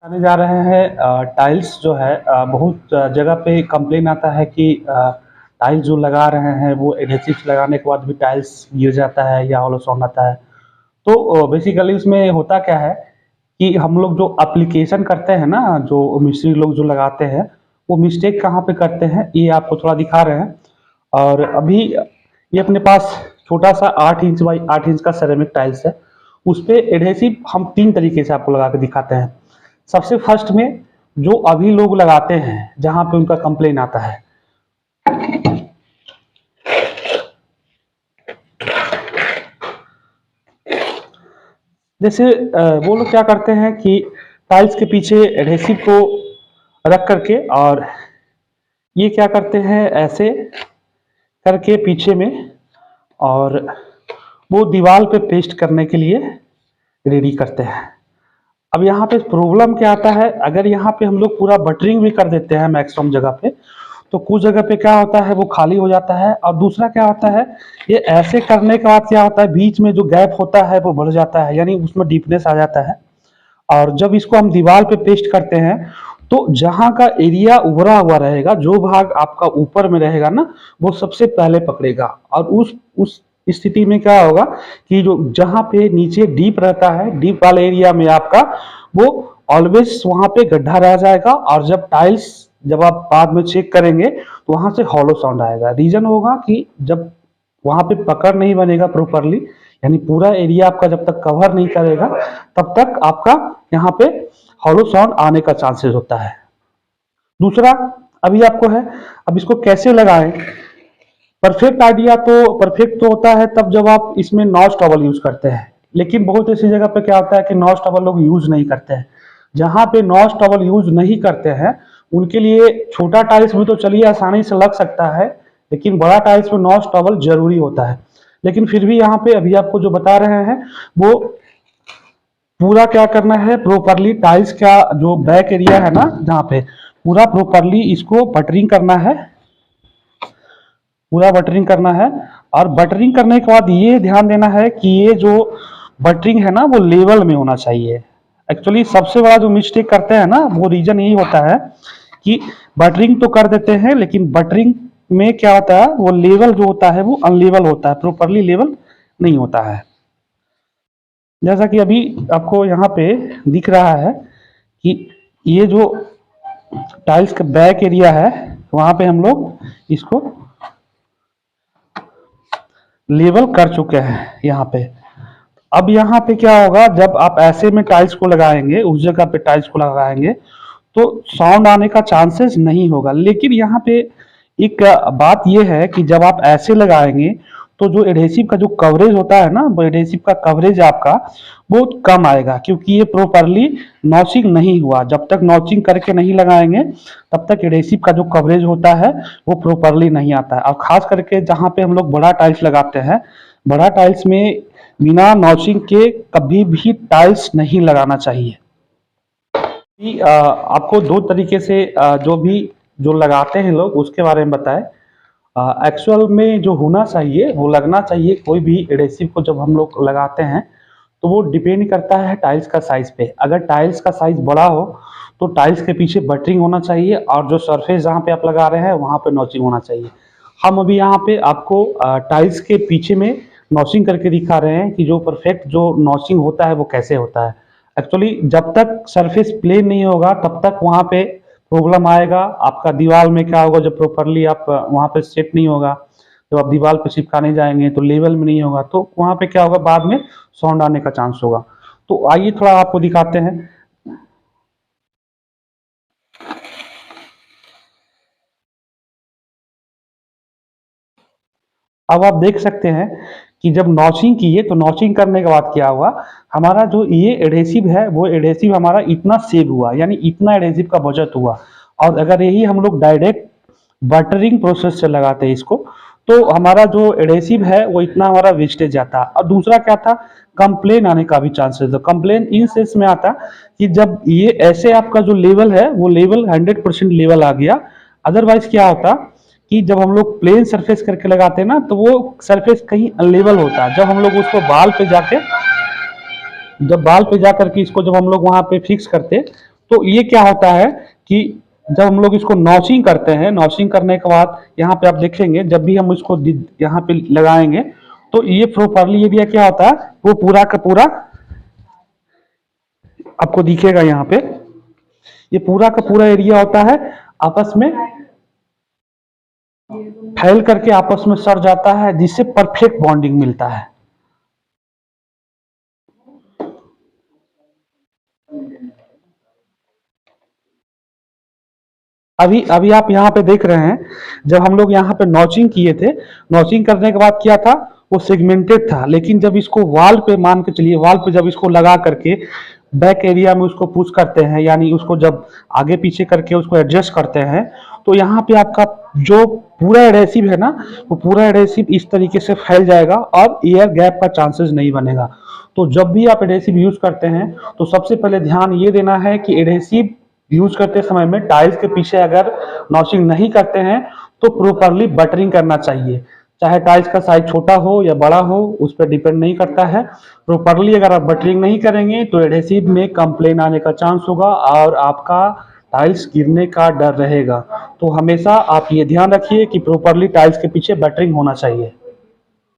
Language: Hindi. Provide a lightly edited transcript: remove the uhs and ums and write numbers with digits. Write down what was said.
आने जा रहे हैं टाइल्स जो है बहुत जगह पे कंप्लेन आता है कि टाइल्स जो लगा रहे हैं वो एडहेसिव्स लगाने के बाद भी टाइल्स गिर जाता है या होलो साउंड आता है। तो बेसिकली उसमें होता क्या है कि हम लोग जो एप्लीकेशन करते हैं ना, जो मिस्त्री लोग जो लगाते हैं, वो मिस्टेक कहाँ पे करते हैं ये आपको थोड़ा दिखा रहे हैं। और अभी ये अपने पास छोटा सा 8 इंच बाई 8 इंच का सेरेमिक टाइल्स है। उस पे एडहेसिव हम 3 तरीके से आपको लगा के दिखाते हैं। सबसे फर्स्ट में जो अभी लोग लगाते हैं जहां पे उनका कंप्लेन आता है, जैसे वो लोग क्या करते हैं कि टाइल्स के पीछे एडहेसिव को रख करके और ये क्या करते हैं ऐसे करके पीछे में, और वो दीवार पे पेस्ट करने के लिए रेडी करते हैं। अब यहाँ पे प्रॉब्लम क्या आता है, अगर यहाँ पे हम लोग पूरा बटरिंग भी कर देते हैं मैक्सिमम जगह पे, तो कुछ जगह पे क्या होता है वो खाली हो जाता है। और दूसरा क्या होता है, ये ऐसे करने के बाद क्या होता है, बीच में जो गैप होता है वो बढ़ जाता है, यानी उसमें डीपनेस आ जाता है। और जब इसको हम दीवार पे पेस्ट करते हैं तो जहां का एरिया उभरा हुआ रहेगा, जो भाग आपका ऊपर में रहेगा ना, वो सबसे पहले पकड़ेगा। और उस स्थिति में क्या होगा कि जो जहां पे नीचे डीप रहता है, डीप वाले एरिया में आपका वो ऑलवेज वहां पे गड्ढा रह जाएगा। और जब आप बाद में चेक करेंगे तो वहां से हॉलो साउंड आएगा। रीजन होगा कि जब वहां पे पकड़ नहीं बनेगा प्रॉपरली, यानी पूरा एरिया आपका जब तक कवर नहीं करेगा तब तक आपका यहाँ पे हॉलो साउंड आने का चांसेस होता है। दूसरा अभी आपको है, अब इसको कैसे लगाएं। परफेक्ट तो होता है तब जब आप इसमें नॉच टॉवल यूज करते हैं, लेकिन बहुत ऐसी जगह पे क्या होता है कि नॉच टॉवल लोग यूज नहीं करते हैं। जहां पे नॉच टॉवल यूज नहीं करते हैं उनके लिए छोटा टाइल्स भी तो चलिए आसानी से लग सकता है, लेकिन बड़ा टाइल्स में नॉच टॉवल जरूरी होता है। लेकिन फिर भी यहाँ पे अभी आपको जो बता रहे हैं वो पूरा क्या करना है, प्रॉपरली टाइल्स का जो बैक एरिया है ना, जहाँ पे पूरा प्रॉपरली इसको बटरिंग करना है, पूरा बटरिंग करना है। और बटरिंग करने के बाद ये ध्यान देना है कि ये जो बटरिंग है ना वो लेवल में होना चाहिए। एक्चुअली सबसे बड़ा जो मिस्टेक करते हैं ना वो रीजन यही होता है कि बटरिंग तो कर देते हैं, लेकिन बटरिंग में क्या होता है वो लेवल जो होता है वो अनलेवल होता है, प्रॉपरली लेवल नहीं होता है। जैसा कि अभी आपको यहाँ पे दिख रहा है कि ये जो टाइल्स का बैक एरिया है वहां पे हम लोग इसको लेवल कर चुके हैं यहाँ पे। अब यहाँ पे क्या होगा, जब आप ऐसे में टाइल्स को लगाएंगे, उस जगह पे टाइल्स को लगाएंगे तो साउंड आने का चांसेस नहीं होगा। लेकिन यहाँ पे एक बात यह है कि जब आप ऐसे लगाएंगे तो जो एडहेसिव का जो कवरेज होता है ना, वो एडहेसिव का कवरेज आपका बहुत कम आएगा, क्योंकि ये प्रॉपरली नॉचिंग नहीं हुआ। जब तक नॉचिंग करके नहीं लगाएंगे तब तक एडहेसिव का जो कवरेज होता है वो प्रॉपरली नहीं आता है। और खास करके जहाँ पे हम लोग बड़ा टाइल्स लगाते हैं, बड़ा टाइल्स में बिना नॉचिंग के कभी भी टाइल्स नहीं लगाना चाहिए। आपको दो तरीके से जो लगाते हैं लोग उसके बारे में बताएं। एक्चुअल में जो होना चाहिए वो लगना चाहिए, कोई भी एडेसिव को जब हम लोग लगाते हैं तो वो डिपेंड करता है टाइल्स का साइज पे। अगर टाइल्स का साइज बड़ा हो तो टाइल्स के पीछे बटरिंग होना चाहिए, और जो सरफेस जहाँ पे आप लगा रहे हैं वहाँ पे नॉचिंग होना चाहिए। हम अभी यहाँ पे आपको टाइल्स के पीछे में नॉचिंग करके दिखा रहे हैं कि जो परफेक्ट जो नॉचिंग होता है वो कैसे होता है। एक्चुअली जब तक सरफेस प्लेन नहीं होगा तब तक वहाँ पे प्रॉब्लम आएगा। आपका दीवार में क्या होगा, जब प्रॉपरली आप वहाँ पे सेट नहीं होगा, जब आप दीवार पे चिपकाने जाएंगे तो लेवल में नहीं होगा, तो वहाँ पे क्या होगा, बाद में साउंड आने का चांस होगा। तो आइए थोड़ा आपको दिखाते हैं। अब आप देख सकते हैं कि जब नॉचिंग किए तो नॉचिंग करने के बाद क्या हुआ, हमारा जो ये एडहेसिव है वो एडहेसिव हमारा इतना सेव हुआ, यानी इतना एडहेसिव का बचत हुआ। और अगर यही हम लोग डायरेक्ट बटरिंग प्रोसेस से लगाते हैं इसको, तो हमारा जो एडहेसिव है वो इतना हमारा वेस्टेज जाता। और दूसरा क्या था, कंप्लेन आने का भी चांसेस था। कंप्लेन इन सेंस में आता कि जब ये ऐसे आपका जो लेवल है वो लेवल 100% लेवल आ गया। अदरवाइज क्या होता कि जब हम लोग प्लेन सरफेस करके लगाते हैं ना तो वो सरफेस कहीं अनलेवल होता है। जब हम लोग उसको बाल पे जाके इसको जब हम लोग वहां पे फिक्स करते तो ये क्या होता है कि जब हम लोग इसको नॉचिंग करते हैं, नॉचिंग करने के बाद यहाँ पे आप देखेंगे जब भी हम इसको यहाँ पे लगाएंगे तो ये प्रॉपरली एरिया क्या होता है, वो पूरा का पूरा आपको दिखेगा। यहाँ पे ये पूरा का पूरा एरिया होता है आपस में फैल करके आपस में सड़ जाता है, जिससे परफेक्ट बॉन्डिंग मिलता है। अभी अभी आप यहाँ पे देख रहे हैं, जब हम लोग यहाँ पे नॉचिंग किए थे, नॉचिंग करने के बाद क्या था, वो सेगमेंटेड था। लेकिन जब इसको वाल पे मान के चलिए, वाल पे जब इसको लगा करके बैक एरिया में उसको पुश करते हैं, यानी उसको जब आगे पीछे करके उसको एडजस्ट करते हैं, तो यहाँ पे आपका जो पूरा एडहेसिव है ना, वो पूरा एडहेसिव इस तरीके से फैल जाएगा और एयर गैप का चांसेस नहीं बनेगा। तो जब भी आप एडहेसिव यूज करते हैं तो सबसे पहले ध्यान ये देना है कि एडहेसिव यूज करते समय में टाइल्स के पीछे अगर नॉचिंग नहीं करते हैं तो प्रॉपरली बटरिंग करना चाहिए। चाहे टाइल्स का साइज छोटा हो या बड़ा हो, उस पर डिपेंड नहीं करता है। प्रॉपरली अगर आप बटरिंग नहीं करेंगे तो एडहेसिव में कंप्लेन आने का चांस होगा और आपका टाइल्स गिरने का डर रहेगा। तो हमेशा आप ये ध्यान रखिए कि प्रॉपरली टाइल्स के पीछे बटरिंग होना चाहिए।